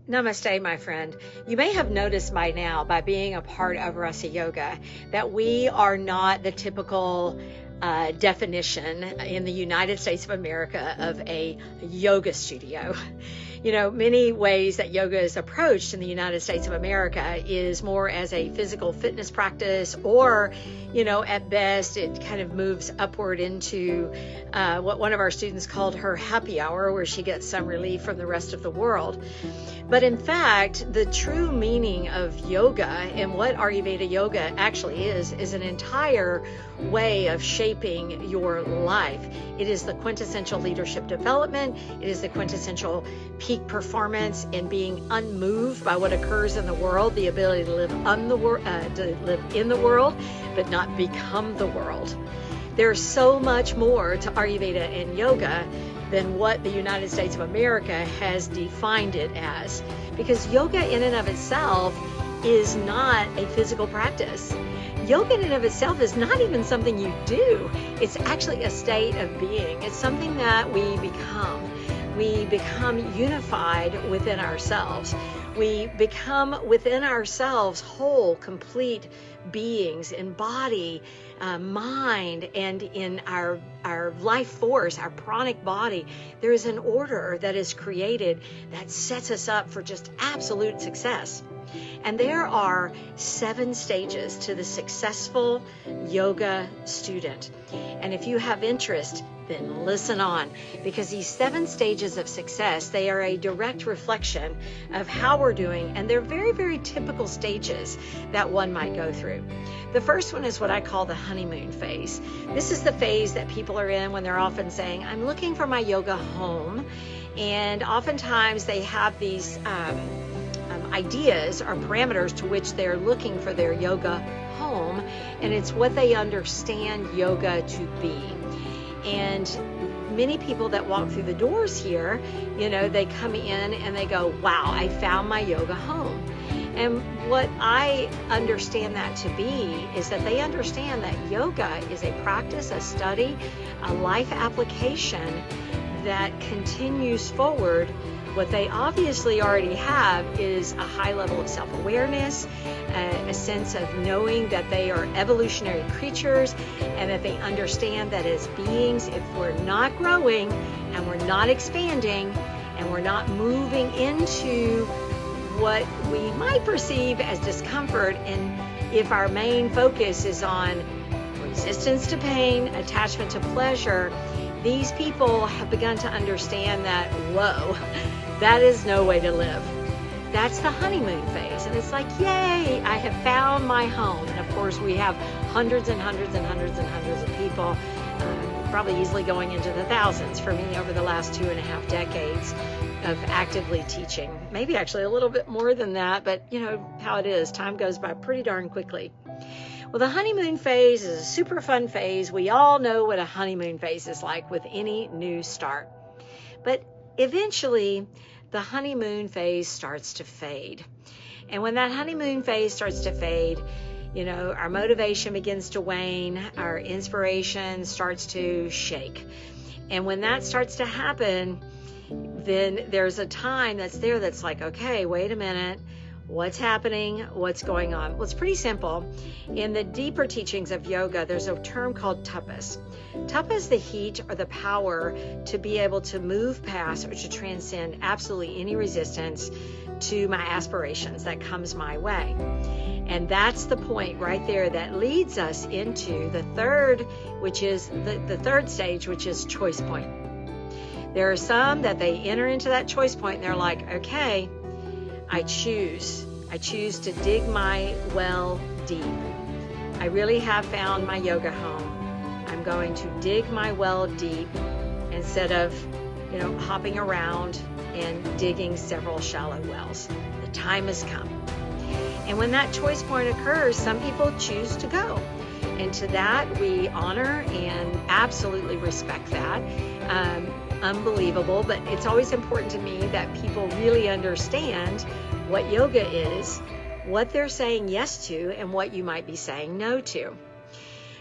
Namaste, my friend. You may have noticed by now, by being a part of Rasa Yoga, that we are not the typical definition in the United States of America of a yoga studio. You know, many ways that yoga is approached in the United States of America is more as a physical fitness practice, or, you know, at best it kind of moves upward into what one of our students called her happy hour, where she gets some relief from the rest of the world. But in fact, the true meaning of yoga and what Ayurveda yoga actually is an entire way of shaping your life. It is the quintessential leadership development. It is the quintessential peak performance in being unmoved by what occurs in the world, the ability to live in the world, but not become the world. There's so much more to Ayurveda and yoga than what the United States of America has defined it as. Because yoga in and of itself is not a physical practice. Yoga in and of itself is not even something you do. It's actually a state of being. It's something that we become. We become unified within ourselves. We become within ourselves whole, complete beings in body, mind, and in our life force, our pranic body. There is an order that is created that sets us up for just absolute success. And there are 7 stages to the successful yoga student. And if you have interest, then listen on, because these 7 stages of success, they are a direct reflection of how we're doing, and they're very, very typical stages that one might go through. The first one is what I call the honeymoon phase. This is the phase that people are in when they're often saying, I'm looking for my yoga home. And oftentimes they have these ideas or parameters to which they're looking for their yoga home, and it's what they understand yoga to be. And many people that walk through the doors here, you know, they come in and they go, wow, I found my yoga home. And what I understand that to be is that they understand that yoga is a practice, a study, a life application that continues forward. What they obviously already have is a high level of self-awareness, a sense of knowing that they are evolutionary creatures, and that they understand that as beings, if we're not growing and we're not expanding and we're not moving into what we might perceive as discomfort, and if our main focus is on resistance to pain, attachment to pleasure, these people have begun to understand that, whoa, that is no way to live. That's the honeymoon phase. And it's like, yay, I have found my home. And of course, we have hundreds and hundreds and hundreds and hundreds of people, probably easily going into the thousands for me over the last 2.5 decades of actively teaching. Maybe actually a little bit more than that, but you know how it is. Time goes by pretty darn quickly. Well, the honeymoon phase is a super fun phase. We all know what a honeymoon phase is like with any new start. But eventually, the honeymoon phase starts to fade. And when that honeymoon phase starts to fade, you know, our motivation begins to wane, our inspiration starts to shake. And when that starts to happen, then there's a time that's there that's like, okay, wait a minute. What's happening? What's going on? Well, it's pretty simple. In the deeper teachings of yoga, there's a term called tapas. Tapas is the heat or the power to be able to move past or to transcend absolutely any resistance to my aspirations that comes my way. And that's the point right there that leads us into the third, which is the third stage, which is choice point. There are some that they enter into that choice point and they're like, okay, I choose to dig my well deep. I really have found my yoga home. I'm going to dig my well deep instead of, you know, hopping around and digging several shallow wells. The time has come. And when that choice point occurs, some people choose to go. And to that, we honor and absolutely respect that. Unbelievable, but it's always important to me that people really understand what yoga is, what they're saying yes to, and what you might be saying no to.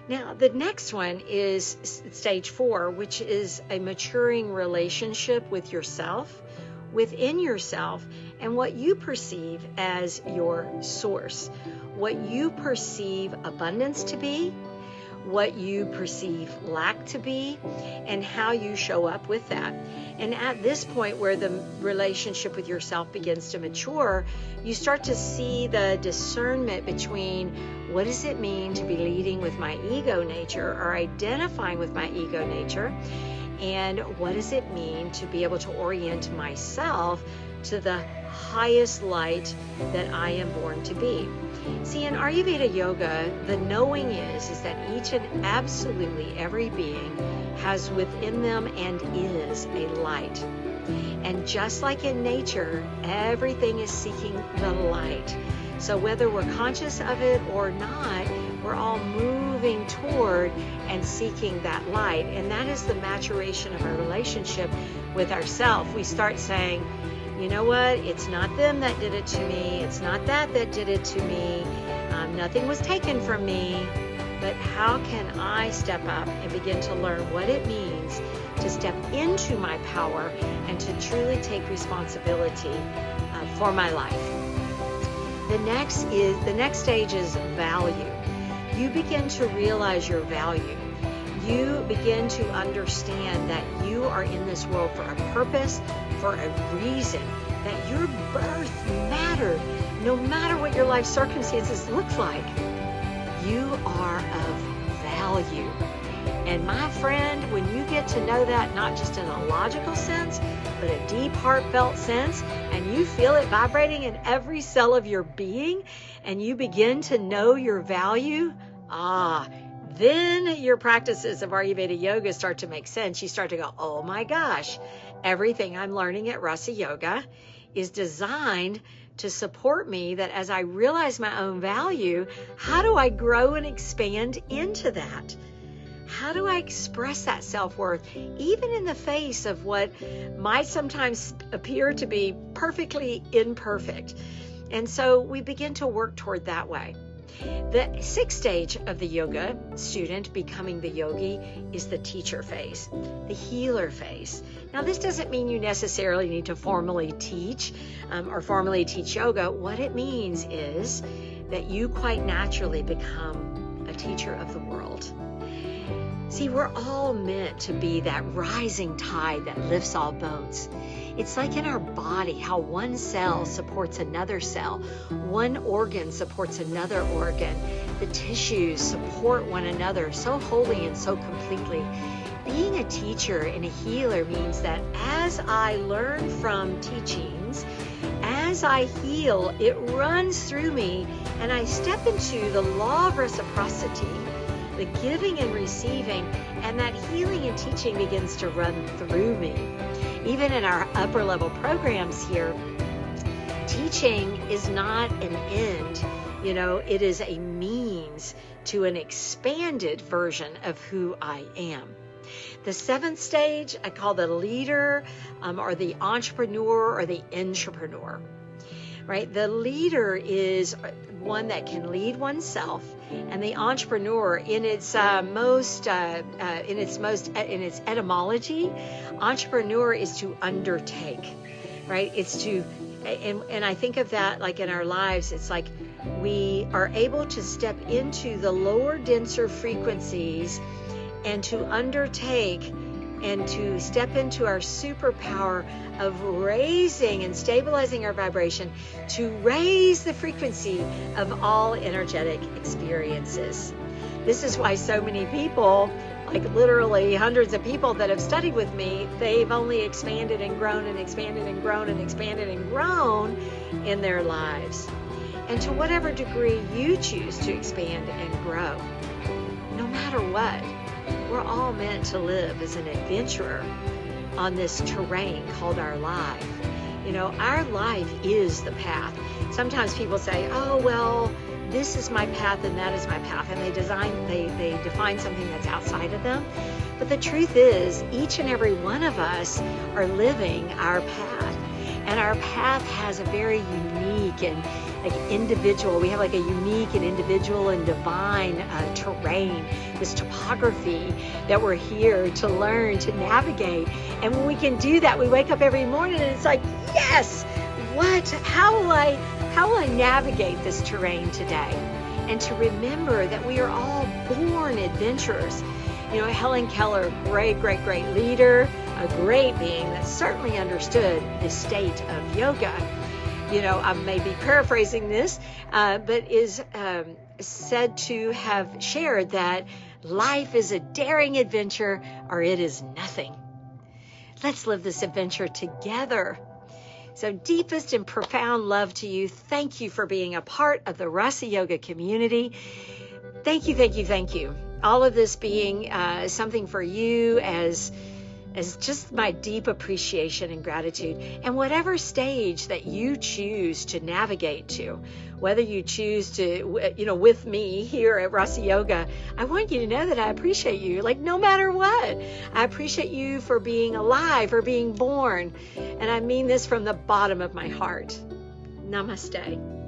Now, the next one is stage 4, which is a maturing relationship with yourself, within yourself and what you perceive as your source, what you perceive abundance to be, what you perceive lack to be, and how you show up with that. And at this point where the relationship with yourself begins to mature, you start to see the discernment between what does it mean to be leading with my ego nature or identifying with my ego nature, and what does it mean to be able to orient myself to the highest light that I am born to be. See, in Ayurveda yoga, the knowing is that each and absolutely every being has within them and is a light. And just like in nature, everything is seeking the light. So whether we're conscious of it or not, we're all moving toward and seeking that light. And that is the maturation of our relationship with ourselves. We start saying, you know what, it's not them that did it to me, it's not that did it to me, nothing was taken from me, but how can I step up and begin to learn what it means to step into my power and to truly take responsibility for my life. The next stage is value. You begin to realize your value. You begin to understand that you are in this world for a purpose, for a reason, that your birth mattered, no matter what your life circumstances look like. You are of value. And my friend, when you get to know that, not just in a logical sense, but a deep, heartfelt sense, and you feel it vibrating in every cell of your being, and you begin to know your value, then your practices of Ayurveda yoga start to make sense. You start to go, oh my gosh, everything I'm learning at Rasa Yoga is designed to support me that as I realize my own value, how do I grow and expand into that? How do I express that self-worth, even in the face of what might sometimes appear to be perfectly imperfect? And so we begin to work toward that way. The sixth stage of the yoga student becoming the yogi is the teacher phase, the healer phase. Now, this doesn't mean you necessarily need to formally teach or formally teach yoga. What it means is that you quite naturally become a teacher of the world. See, we're all meant to be that rising tide that lifts all boats. It's like in our body, how one cell supports another cell, one organ supports another organ. The tissues support one another so wholly and so completely. Being a teacher and a healer means that as I learn from teachings, as I heal, it runs through me, and I step into the law of reciprocity, the giving and receiving, and that healing and teaching begins to run through me. Even in our upper level programs here, teaching is not an end. It is a means to an expanded version of who I am. The seventh stage I call the leader or the entrepreneur or the intrapreneur. Right? The leader is one that can lead oneself, and the entrepreneur, in its etymology, entrepreneur is to undertake, right? It's to, and I think of that like in our lives, it's like we are able to step into the lower, denser frequencies and to undertake and to step into our superpower of raising and stabilizing our vibration to raise the frequency of all energetic experiences. This is why so many people, like literally hundreds of people that have studied with me, they've only expanded and grown and expanded and grown and expanded and grown in their lives. And to whatever degree you choose to expand and grow, no matter what, we're all meant to live as an adventurer on this terrain called our life. Our life is the path. Sometimes people say, oh, well, this is my path and that is my path, and they define something that's outside of them. But the truth is, each and every one of us are living our path. And our path has a very unique and individual, we have a unique and individual and divine terrain, this topography that we're here to learn, to navigate. And when we can do that, we wake up every morning and it's like, yes, how will I navigate this terrain today? And to remember that we are all born adventurers. Helen Keller, great leader, a great being that certainly understood the state of yoga. I may be paraphrasing this, but is said to have shared that life is a daring adventure or it is nothing. Let's live this adventure together. So deepest and profound love to you. Thank you for being a part of the Rasa Yoga community. Thank you. All of this being something for you as just my deep appreciation and gratitude. And whatever stage that you choose to navigate to, whether you choose to, with me here at Rasa Yoga, I want you to know that I appreciate you, no matter what. I appreciate you for being alive, for being born. And I mean this from the bottom of my heart. Namaste.